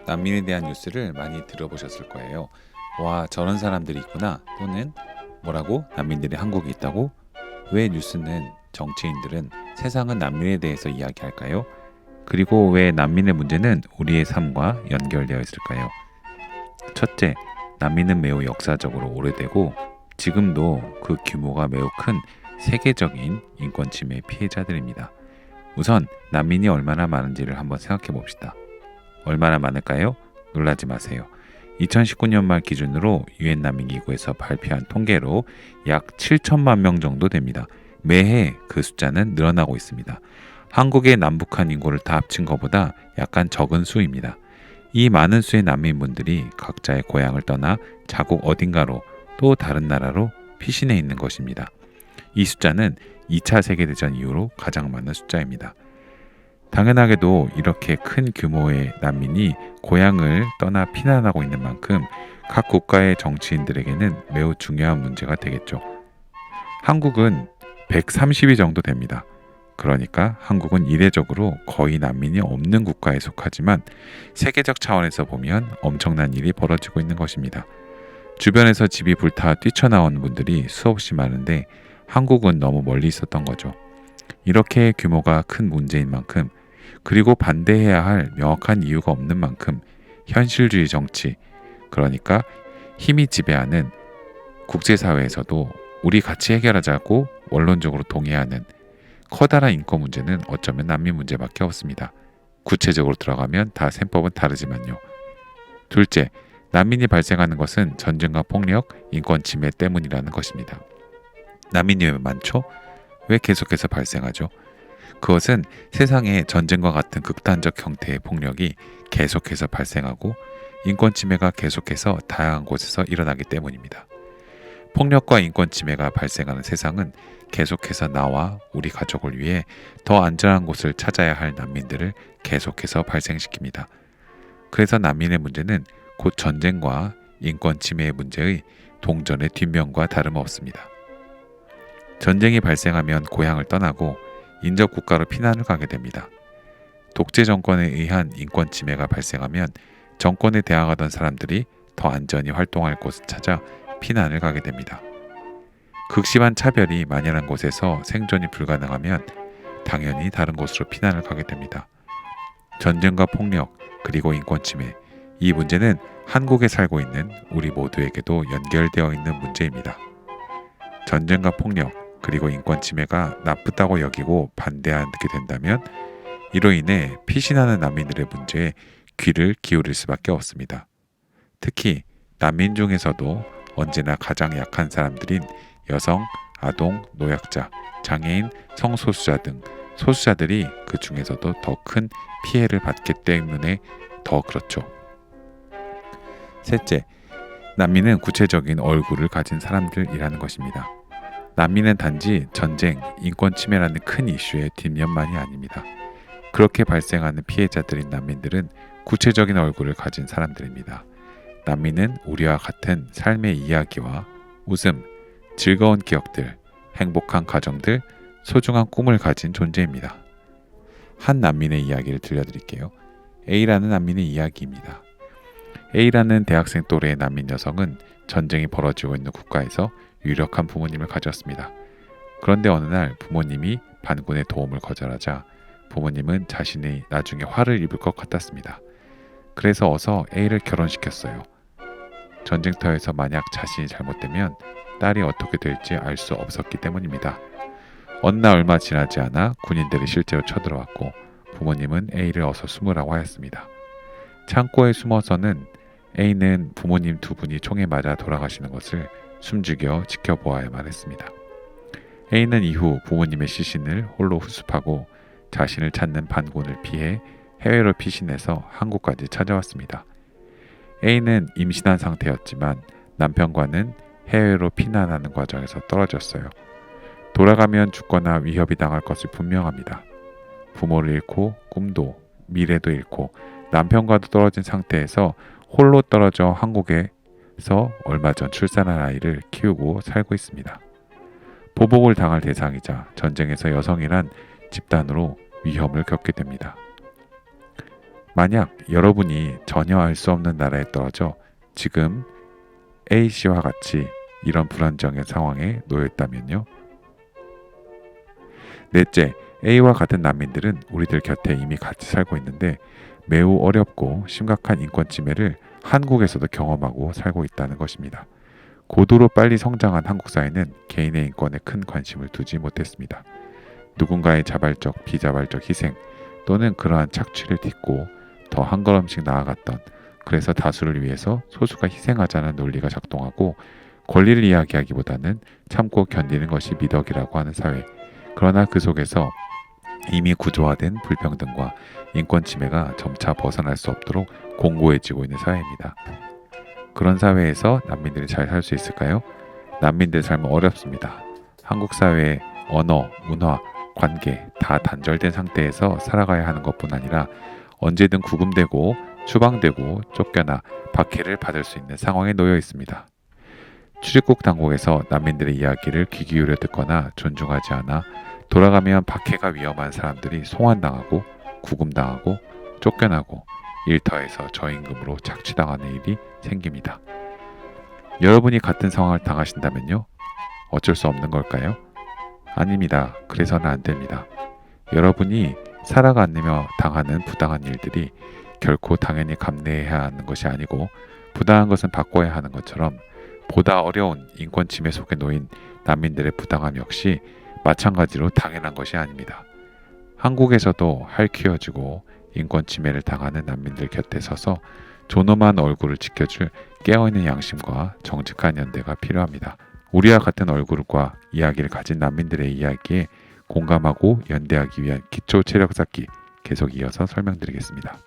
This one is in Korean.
난민에 대한 뉴스를 많이 들어보셨을 거예요. 와, 저런 사람들이 있구나. 또는 뭐라고? 난민들이 한국에 있다고? 왜 뉴스는 정치인들은 세상은 난민에 대해서 이야기할까요? 그리고 왜 난민의 문제는 우리의 삶과 연결되어 있을까요? 첫째, 난민은 매우 역사적으로 오래되고 지금도 그 규모가 매우 큰 세계적인 인권 침해 피해자들입니다. 우선 난민이 얼마나 많은지를 한번 생각해 봅시다. 얼마나 많을까요? 놀라지 마세요. 2019년 말 기준으로 유엔 난민기구에서 발표한 통계로 약 7천만 명 정도 됩니다. 매해 그 숫자는 늘어나고 있습니다. 한국의 남북한 인구를 다 합친 것보다 약간 적은 수입니다. 이 많은 수의 난민분들이 각자의 고향을 떠나 자국 어딘가로 또 다른 나라로 피신해 있는 것입니다. 이 숫자는 2차 세계대전 이후로 가장 많은 숫자입니다. 당연하게도 이렇게 큰 규모의 난민이 고향을 떠나 피난하고 있는 만큼 각 국가의 정치인들에게는 매우 중요한 문제가 되겠죠. 한국은 130위 정도 됩니다. 그러니까 한국은 이례적으로 거의 난민이 없는 국가에 속하지만 세계적 차원에서 보면 엄청난 일이 벌어지고 있는 것입니다. 주변에서 집이 불타 뛰쳐나온 분들이 수없이 많은데 한국은 너무 멀리 있었던 거죠. 이렇게 규모가 큰 문제인 만큼 그리고 반대해야 할 명확한 이유가 없는 만큼 현실주의 정치, 그러니까 힘이 지배하는 국제사회에서도 우리 같이 해결하자고 원론적으로 동의하는 커다란 인권 문제는 어쩌면 난민 문제밖에 없습니다. 구체적으로 들어가면 다 셈법은 다르지만요. 둘째, 난민이 발생하는 것은 전쟁과 폭력, 인권 침해 때문이라는 것입니다. 난민이 왜 많죠? 왜 계속해서 발생하죠? 그것은 세상에 전쟁과 같은 극단적 형태의 폭력이 계속해서 발생하고 인권 침해가 계속해서 다양한 곳에서 일어나기 때문입니다. 폭력과 인권 침해가 발생하는 세상은 계속해서 나와 우리 가족을 위해 더 안전한 곳을 찾아야 할 난민들을 계속해서 발생시킵니다. 그래서 난민의 문제는 곧 전쟁과 인권 침해의 문제의 동전의 뒷면과 다름없습니다. 전쟁이 발생하면 고향을 떠나고 인접 국가로 피난을 가게 됩니다. 독재 정권에 의한 인권 침해가 발생하면 정권에 대항하던 사람들이 더 안전히 활동할 곳을 찾아 피난을 가게 됩니다. 극심한 차별이 만연한 곳에서 생존이 불가능하면 당연히 다른 곳으로 피난을 가게 됩니다. 전쟁과 폭력, 그리고 인권 침해, 이 문제는 한국에 살고 있는 우리 모두에게도 연결되어 있는 문제입니다. 전쟁과 폭력, 그리고 인권 침해가 나쁘다고 여기고 반대하게 된다면 이로 인해 피신하는 난민들의 문제에 귀를 기울일 수밖에 없습니다. 특히 난민 중에서도 언제나 가장 약한 사람들인 여성, 아동, 노약자, 장애인, 성소수자 등 소수자들이 그 중에서도 더 큰 피해를 받기 때문에 더 그렇죠. 셋째, 난민은 구체적인 얼굴을 가진 사람들이라는 것입니다. 난민은 단지 전쟁, 인권 침해라는 큰 이슈의 뒷면만이 아닙니다. 그렇게 발생하는 피해자들인 난민들은 구체적인 얼굴을 가진 사람들입니다. 난민은 우리와 같은 삶의 이야기와 웃음, 즐거운 기억들, 행복한 가정들, 소중한 꿈을 가진 존재입니다. 한 난민의 이야기를 들려드릴게요. A라는 난민의 이야기입니다. A라는 대학생 또래의 난민 여성은 전쟁이 벌어지고 있는 국가에서 유력한 부모님을 가졌습니다. 그런데 어느 날 부모님이 반군의 도움을 거절하자 부모님은 자신이 나중에 화를 입을 것 같았습니다. 그래서 어서 A를 결혼시켰어요. 전쟁터에서 만약 자신이 잘못되면 딸이 어떻게 될지 알 수 없었기 때문입니다. 어느 날 얼마 지나지 않아 군인들이 실제로 쳐들어왔고 부모님은 A를 어서 숨으라고 하였습니다. 창고에 숨어서는 A는 부모님 두 분이 총에 맞아 돌아가시는 것을 숨죽여 지켜보아야만 했습니다. A는 이후 부모님의 시신을 홀로 후습하고 자신을 찾는 반군을 피해 해외로 피신해서 한국까지 찾아왔습니다. A는 임신한 상태였지만 남편과는 해외로 피난하는 과정에서 떨어졌어요. 돌아가면 죽거나 위협이 당할 것이 분명합니다. 부모를 잃고 꿈도 미래도 잃고 남편과도 떨어진 상태에서 홀로 떨어져 한국에서 얼마 전 출산한 아이를 키우고 살고 있습니다. 보복을 당할 대상이자 전쟁에서 여성이란 집단으로 위험을 겪게 됩니다. 만약 여러분이 전혀 알 수 없는 나라에 떨어져 지금 A씨와 같이 이런 불안정한 상황에 놓여 있다면요. 넷째, A와 같은 난민들은 우리들 곁에 이미 같이 살고 있는데 매우 어렵고 심각한 인권 침해를 한국에서도 경험하고 살고 있다는 것입니다. 고도로 빨리 성장한 한국 사회는 개인의 인권에 큰 관심을 두지 못했습니다. 누군가의 자발적, 비자발적 희생 또는 그러한 착취를 딛고 더 한 걸음씩 나아갔던, 그래서 다수를 위해서 소수가 희생하자는 논리가 작동하고 권리를 이야기하기보다는 참고 견디는 것이 미덕이라고 하는 사회. 그러나 그 속에서 이미 구조화된 불평등과 인권 침해가 점차 벗어날 수 없도록 공고해지고 있는 사회입니다. 그런 사회에서 난민들이 잘 살 수 있을까요? 난민들의 삶은 어렵습니다. 한국 사회의 언어, 문화, 관계 다 단절된 상태에서 살아가야 하는 것뿐 아니라 언제든 구금되고 추방되고 쫓겨나 박해를 받을 수 있는 상황에 놓여 있습니다. 출입국 당국에서 난민들의 이야기를 귀 기울여 듣거나 존중하지 않아 돌아가면 박해가 위험한 사람들이 송환당하고 구금당하고 쫓겨나고 일터에서 저임금으로 착취당하는 일이 생깁니다. 여러분이 같은 상황을 당하신다면요? 어쩔 수 없는 걸까요? 아닙니다. 그래서는 안 됩니다. 여러분이 살아가며 당하는 부당한 일들이 결코 당연히 감내해야 하는 것이 아니고 부당한 것은 바꿔야 하는 것처럼 보다 어려운 인권 침해 속에 놓인 난민들의 부당함 역시 마찬가지로 당연한 것이 아닙니다. 한국에서도 할퀴어지고 인권 침해를 당하는 난민들 곁에 서서 존엄한 얼굴을 지켜줄 깨어있는 양심과 정직한 연대가 필요합니다. 우리와 같은 얼굴과 이야기를 가진 난민들의 이야기에 공감하고 연대하기 위한 기초 체력 쌓기 계속 이어서 설명드리겠습니다.